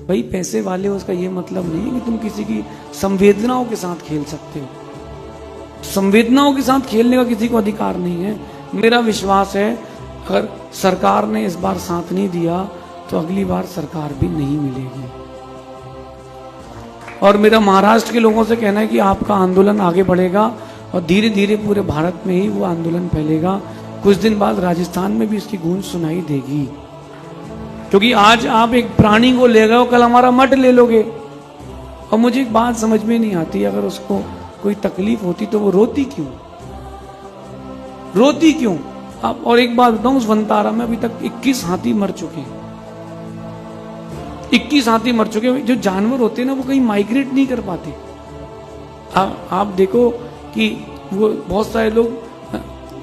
भाई पैसे वाले हो उसका ये मतलब नहीं है कि तुम किसी की संवेदनाओं के साथ खेल सकते हो। संवेदनाओं के साथ खेलने का किसी को अधिकार नहीं है। मेरा विश्वास है अगर सरकार ने इस बार साथ नहीं दिया तो अगली बार सरकार भी नहीं मिलेगी। और मेरा महाराष्ट्र के लोगों से कहना है कि आपका आंदोलन आगे बढ़ेगा और धीरे धीरे पूरे भारत में ही वो आंदोलन फैलेगा। कुछ दिन बाद राजस्थान में भी इसकी गूंज सुनाई देगी, क्योंकि आज आप एक प्राणी को ले गए हो, कल हमारा मठ ले लोगे। और मुझे एक बात समझ में नहीं आती, अगर उसको कोई तकलीफ होती तो वो रोती क्यों? रोती क्यों? अब और एक बात बताऊं, उस वनतारा में अभी तक 21 हाथी मर चुके हैं। 21 हाथी मर चुके हैं। जो जानवर होते हैं ना, वो कहीं माइग्रेट नहीं कर पाते। आप देखो कि वो बहुत सारे लोग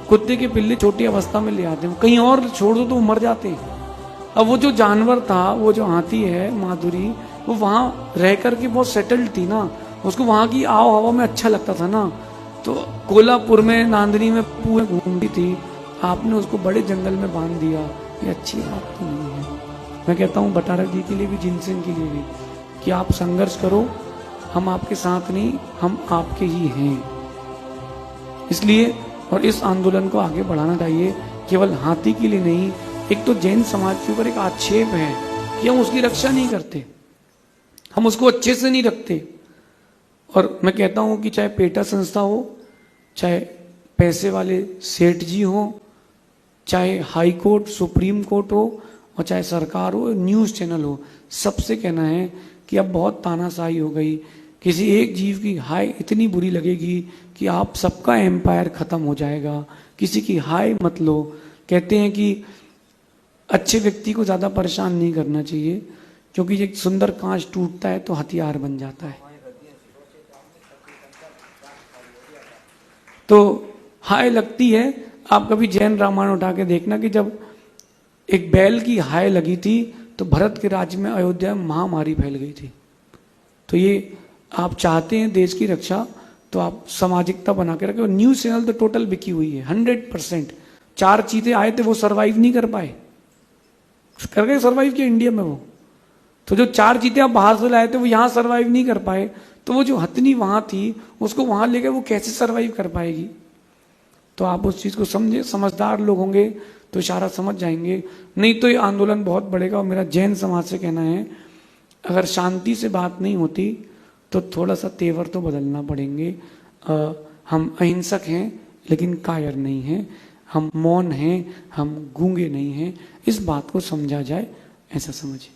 कुत्ते के पिल्ले छोटी अवस्था में ले आते हैं, कहीं और छोड़ दो तो वो मर जाते हैं। अब वो जो जानवर था, वो जो हाथी है माधुरी, वो वहां रह करके बहुत सेटल्ड थी ना, उसको वहां की आओ हवा में अच्छा लगता था ना। तो कोल्हापुर में, नांदनी में पूरे घूमती थी, आपने उसको बड़े जंगल में बांध दिया, ये अच्छी बात तो नहीं है। मैं कहता हूँ बटारा जी के लिए भी, जिनसेन के लिए भी, कि आप संघर्ष करो, हम आपके साथ नहीं, हम आपके ही हैं। इसलिए और इस आंदोलन को आगे बढ़ाना चाहिए, केवल हाथी के लिए नहीं। एक तो जैन समाज के ऊपर एक आक्षेप है कि हम उसकी रक्षा नहीं करते, हम उसको अच्छे से नहीं रखते। और मैं कहता हूं कि चाहे पेटा संस्था हो, चाहे पैसे वाले सेठ जी हो, चाहे हाई कोर्ट, सुप्रीम कोर्ट हो, और चाहे सरकार हो, न्यूज चैनल हो, सबसे कहना है कि अब बहुत तानाशाही हो गई। किसी एक जीव की हाय इतनी बुरी लगेगी कि आप सबका एम्पायर खत्म हो जाएगा। किसी की हाय मत लो। कहते हैं कि अच्छे व्यक्ति को ज्यादा परेशान नहीं करना चाहिए, क्योंकि एक सुंदर कांच टूटता है तो हथियार बन जाता है। तो हाय लगती है। आप कभी जैन रामायण उठा के देखना कि जब एक बैल की हाय लगी थी तो भरत के राज्य में, अयोध्या में महामारी फैल गई थी। तो ये आप चाहते हैं देश की रक्षा, तो आप सामाजिकता बना के रखें। न्यूज चैनल तो टोटल बिकी हुई है 100%। 4 चीते आए थे, वो सरवाइव नहीं कर पाए, करके सरवाइव किया इंडिया में वो। तो जो 4 चीते आप बाहर से लाए थे, वो यहाँ सरवाइव नहीं कर पाए, तो वो जो हथनी वहां थी, उसको वहां लेकर वो कैसे सरवाइव कर पाएगी? तो आप उस चीज को समझे। समझदार लोग होंगे तो इशारा समझ जाएंगे, नहीं तो ये आंदोलन बहुत बढ़ेगा। और मेरा जैन समाज से कहना है, अगर शांति से बात नहीं होती तो थोड़ा सा तेवर तो बदलना पड़ेंगे। हम अहिंसक हैं लेकिन कायर नहीं हैं, हम मौन हैं, हम गूंगे नहीं हैं। इस बात को समझा जाए, ऐसा समझिए।